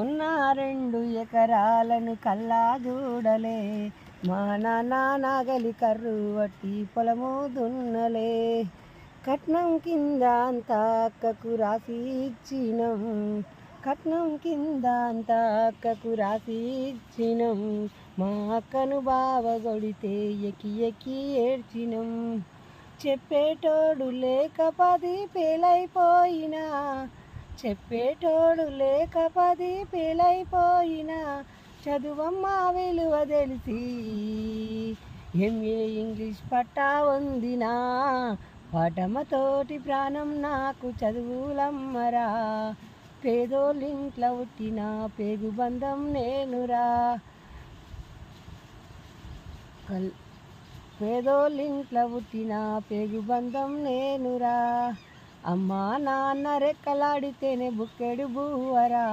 ఉన్న 2 ఎకరాలను కల్లా చూడలే, మా నాన్న నాగలి కర్రు వట్టి పొలము దున్నలే. కట్నం కింద అంతా అక్కకు రాసి ఇచ్చినం, కట్నం కింద అంతా అక్కకు రాసి ఇచ్చినం. మా అక్కను బావ కొడితే ఎక్కి ఎక్కి ఏడ్చినం. చెప్పేటోడు లేక 10 పేలైపోయినా, చెప్పేటోడు లేక 10 పేలైపోయినా, చదువమ్మ విలువ తెలిసి ఎంఏ ఇంగ్లీష్ పట్టా పొందినా. పాఠమతోటి ప్రాణం నాకు చదువులమ్మరా, పేదోళ్ళింట్ల పుట్టిన పేగు బంధం నేనురా. పేదోళ్ళింట్ల పుట్టిన పేగు బంధం నేనురా. అమ్మా నాన్న రెక్కలాడితేనే బుక్కెడు బువ్వరా.